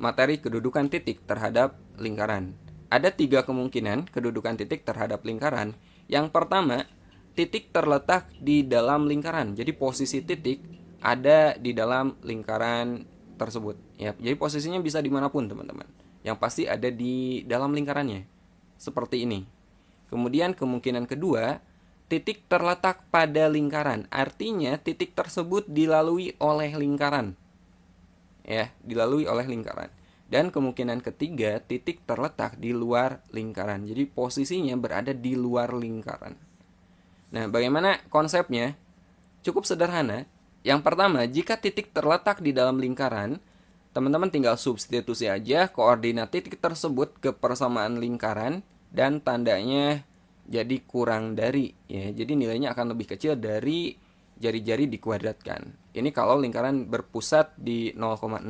materi kedudukan titik terhadap lingkaran. Ada 3 kemungkinan kedudukan titik terhadap lingkaran. Yang pertama, titik terletak di dalam lingkaran. Jadi posisi titik ada di dalam lingkaran tersebut. Ya, jadi posisinya bisa dimanapun teman-teman. Yang pasti ada di dalam lingkarannya. Seperti ini. Kemudian kemungkinan kedua, titik terletak pada lingkaran. Artinya titik tersebut dilalui oleh lingkaran. Ya, dilalui oleh lingkaran. Dan kemungkinan ketiga, titik terletak di luar lingkaran. Jadi posisinya berada di luar lingkaran. Nah, bagaimana konsepnya? Cukup sederhana. Yang pertama, jika titik terletak di dalam lingkaran, teman-teman tinggal substitusi aja koordinat titik tersebut ke persamaan lingkaran dan tandanya jadi kurang dari, ya. Jadi nilainya akan lebih kecil dari jari-jari dikuadratkan. Ini kalau lingkaran berpusat di 0,0.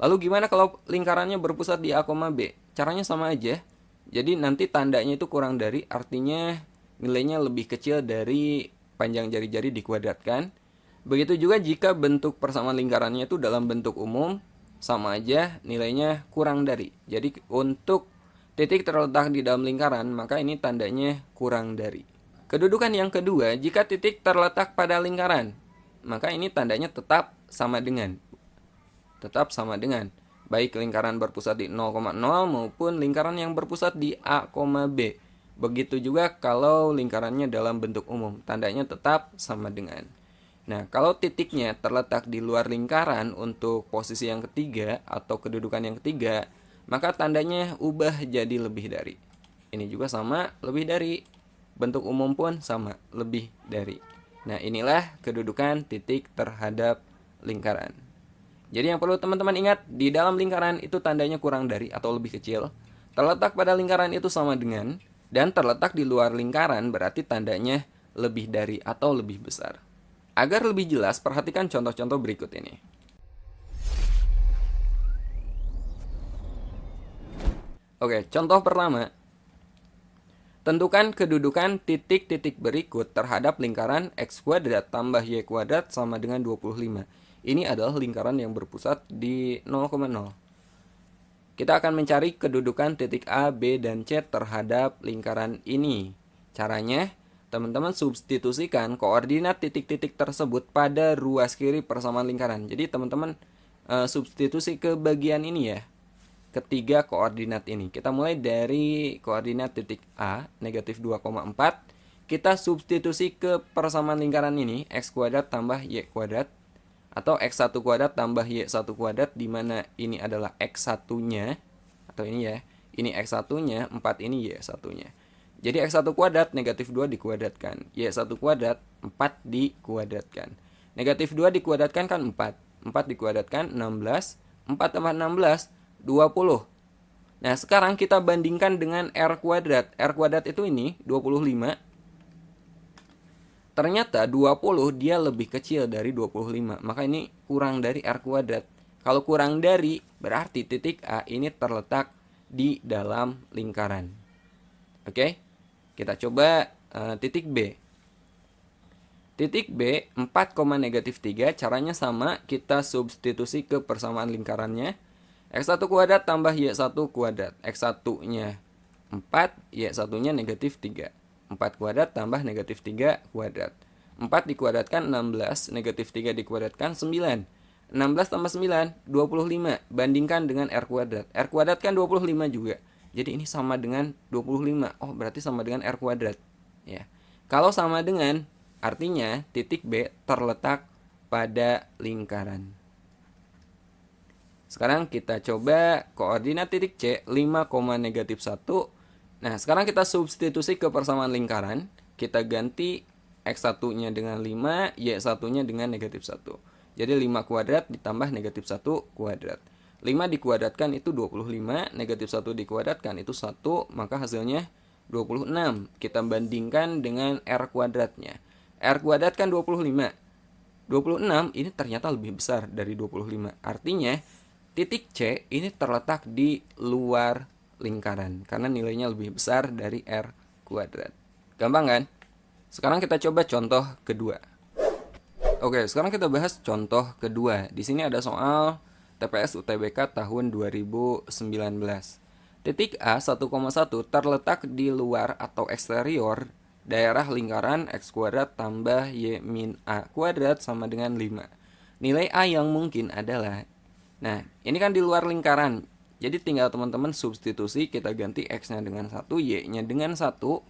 Lalu gimana kalau lingkarannya berpusat di A, B? Caranya sama aja. Jadi nanti tandanya itu kurang dari, artinya nilainya lebih kecil dari panjang jari-jari dikuadratkan. Begitu juga jika bentuk persamaan lingkarannya itu dalam bentuk umum, sama aja nilainya kurang dari. Jadi untuk titik terletak di dalam lingkaran, maka ini tandanya kurang dari. Kedudukan yang kedua, jika titik terletak pada lingkaran, maka ini tandanya tetap sama dengan. Tetap sama dengan. Baik lingkaran berpusat di 0,0 maupun lingkaran yang berpusat di A, B. Begitu juga kalau lingkarannya dalam bentuk umum, tandanya tetap sama dengan. Nah, kalau titiknya terletak di luar lingkaran untuk posisi yang ketiga atau kedudukan yang ketiga, maka tandanya ubah jadi lebih dari. Ini juga sama, lebih dari. Bentuk umum pun sama, lebih dari. Nah, inilah kedudukan titik terhadap lingkaran. Jadi yang perlu teman-teman ingat, di dalam lingkaran itu tandanya kurang dari atau lebih kecil. Terletak pada lingkaran itu sama dengan, dan terletak di luar lingkaran berarti tandanya lebih dari atau lebih besar. Agar lebih jelas, perhatikan contoh-contoh berikut ini. Oke, contoh pertama. Tentukan kedudukan titik-titik berikut terhadap lingkaran x kuadrat tambah y kuadrat sama dengan 25. Ini adalah lingkaran yang berpusat di 0,0. Kita akan mencari kedudukan titik A, B, dan C terhadap lingkaran ini. Caranya, teman-teman substitusikan koordinat titik-titik tersebut pada ruas kiri persamaan lingkaran. Jadi teman-teman substitusi ke bagian ini ya. Ketiga koordinat ini. Kita mulai dari koordinat titik A, negatif 2,4. Kita substitusi ke persamaan lingkaran ini, x kuadrat tambah y kuadrat. Atau x1 kuadrat tambah y1 kuadrat, di mana ini adalah x1-nya. Atau ini ya, ini x1-nya, 4 ini y1-nya. Jadi x1 kuadrat negatif 2 dikuadratkan. Y1 kuadrat 4 dikuadratkan. Negatif 2 dikuadratkan kan 4. 4 dikuadratkan 16. 4 tambah 16, 20. Nah sekarang kita bandingkan dengan R kuadrat. R kuadrat itu ini 25. Ternyata 20 dia lebih kecil dari 25. Maka ini kurang dari R kuadrat. Kalau kurang dari berarti titik A ini terletak di dalam lingkaran. Oke? Kita coba titik B. Titik B 4, negatif 3. Caranya sama, kita substitusi ke persamaan lingkarannya. X1 kuadrat tambah Y1 kuadrat. X1-nya 4, Y1-nya negatif 3. 4 kuadrat tambah negatif 3 kuadrat. 4 dikuadratkan 16, negatif 3 dikuadratkan 9. 16 tambah 9, 25. Bandingkan dengan R kuadrat. R kuadrat kan 25 juga. Jadi ini sama dengan 25. Oh, berarti sama dengan R kuadrat. Ya. Kalau sama dengan, artinya titik B terletak pada lingkaran. Sekarang kita coba koordinat titik C, 5, negatif 1. Nah, sekarang kita substitusi ke persamaan lingkaran. Kita ganti X1-nya dengan 5, Y1-nya dengan negatif 1. Jadi 5 kuadrat ditambah negatif 1 kuadrat. 5 dikuadratkan itu 25, negatif 1 dikuadratkan itu 1, maka hasilnya 26. Kita bandingkan dengan R kuadratnya. R kuadrat kan 25. 26 ini ternyata lebih besar dari 25. Artinya titik C ini terletak di luar lingkaran karena nilainya lebih besar dari R kuadrat. Gampang kan? Sekarang kita coba contoh kedua. Oke, sekarang kita bahas contoh kedua. Di sini ada soal TPS UTBK tahun 2019. Titik A 1,1 terletak di luar atau eksterior daerah lingkaran X kuadrat tambah Y min A kuadrat sama dengan 5. Nilai A yang mungkin adalah, nah ini kan di luar lingkaran, jadi tinggal teman-teman substitusi, kita ganti X-nya dengan 1, Y-nya dengan 1,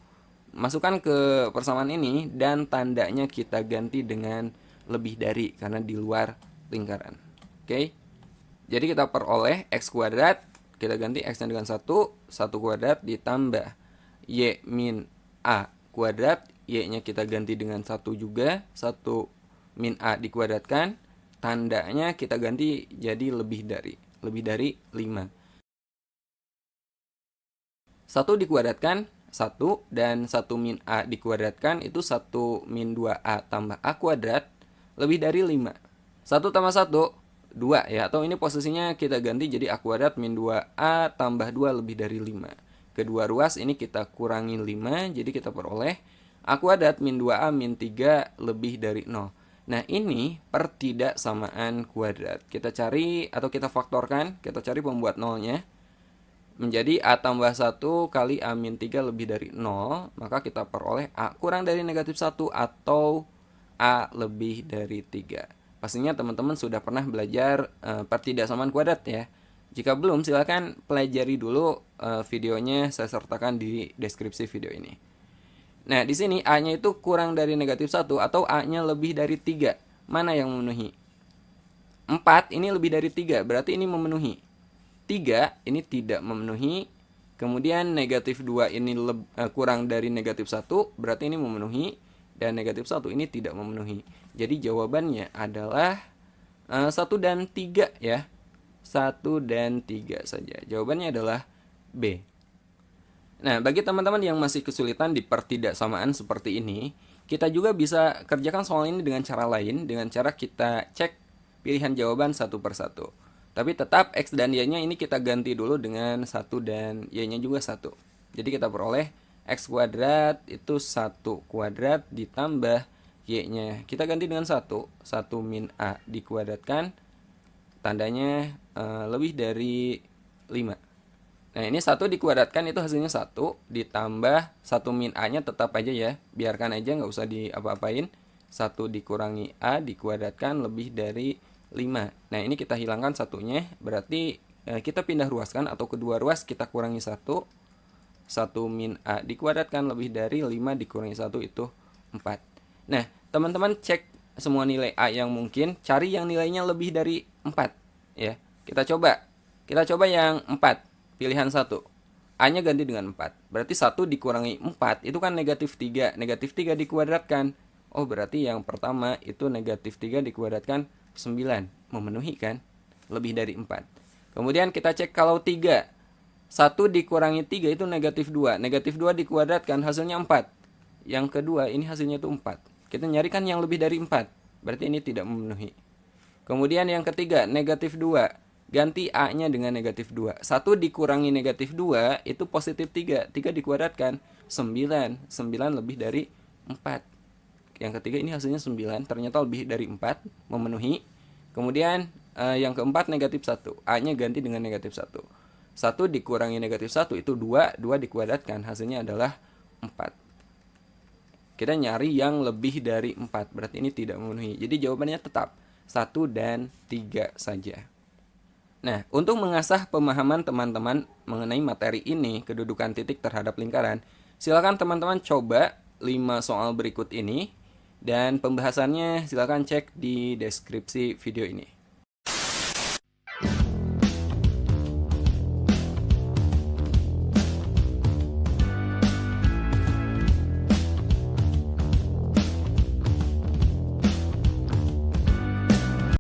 masukkan ke persamaan ini, dan tandanya kita ganti dengan lebih dari, karena di luar lingkaran. Oke, jadi kita peroleh X kuadrat, kita ganti X-nya dengan 1 kuadrat ditambah Y min A kuadrat, Y-nya kita ganti dengan 1 juga, 1 min A dikuadratkan, tandanya kita ganti jadi lebih dari 5. 1 dikuadratkan 1, dan 1 min A dikuadratkan itu 1 min 2A tambah A kuadrat lebih dari 5. 1 tambah 1, 2 ya, atau ini posisinya kita ganti jadi A kuadrat min 2A tambah 2 lebih dari 5. Kedua ruas ini kita kurangi 5, jadi kita peroleh A kuadrat min 2A min 3 lebih dari 0. Nah ini pertidaksamaan kuadrat. Kita cari atau kita faktorkan, kita cari pembuat nolnya. Menjadi A tambah 1 kali A min 3 lebih dari 0, maka kita peroleh A kurang dari negatif 1 atau A lebih dari 3. Pastinya teman-teman sudah pernah belajar pertidaksamaan kuadrat ya. Jika belum, silakan pelajari dulu videonya, saya sertakan di deskripsi video ini. Nah, di sini A-nya itu kurang dari negatif 1 atau A-nya lebih dari 3. Mana yang memenuhi? 4 ini lebih dari 3, berarti ini memenuhi. 3 ini tidak memenuhi. Kemudian negatif 2 ini kurang dari negatif 1, berarti ini memenuhi. Dan negatif 1 ini tidak memenuhi. Jadi jawabannya adalah 1 dan 3 ya. 1 dan 3 saja. Jawabannya adalah B. Nah, bagi teman-teman yang masih kesulitan di pertidaksamaan seperti ini, kita juga bisa kerjakan soal ini dengan cara lain, dengan cara kita cek pilihan jawaban satu persatu. Tapi tetap X dan Y-nya ini kita ganti dulu dengan 1 dan Y-nya juga 1. Jadi kita peroleh X kuadrat itu 1 kuadrat ditambah Y-nya. Kita ganti dengan 1 min A dikuadratkan, tandanya lebih dari 5. Nah ini 1 dikuadratkan itu hasilnya 1, ditambah 1 min A-nya tetap aja ya, biarkan aja, nggak usah diapa-apain. 1 dikurangi A dikuadratkan lebih dari 5. Nah ini kita hilangkan satunya, berarti kita pindah ruaskan, atau kedua ruas kita kurangi 1. 1 min A dikuadratkan lebih dari 5 dikurangi 1 itu 4. Nah teman-teman cek semua nilai A yang mungkin, cari yang nilainya lebih dari 4 ya. Kita coba yang 4, pilihan 1. A-nya ganti dengan 4. Berarti 1 dikurangi 4 itu kan negatif 3. Negatif 3 dikuadratkan. Oh berarti yang pertama itu negatif 3 dikuadratkan 9. Memenuhi kan? Lebih dari 4. Kemudian kita cek kalau 3. 1 dikurangi 3 itu negatif 2. Negatif 2 dikuadratkan hasilnya 4. Yang kedua ini hasilnya itu 4. Kita nyarikan yang lebih dari 4. Berarti ini tidak memenuhi. Kemudian yang ketiga negatif 2. Ganti A-nya dengan negatif 2. 1 dikurangi negatif 2 itu positif 3. 3 dikuadratkan 9. 9 lebih dari 4. Yang ketiga ini hasilnya 9. Ternyata lebih dari 4. Memenuhi. Kemudian yang keempat negatif 1. A-nya ganti dengan negatif 1. 1 dikurangi negatif 1 itu 2. 2 dikuadratkan hasilnya adalah 4. Kita nyari yang lebih dari 4. Berarti ini tidak memenuhi. Jadi jawabannya tetap 1 dan 3 saja. Nah, untuk mengasah pemahaman teman-teman mengenai materi ini, kedudukan titik terhadap lingkaran, silakan teman-teman coba 5 soal berikut ini, dan pembahasannya silakan cek di deskripsi video ini.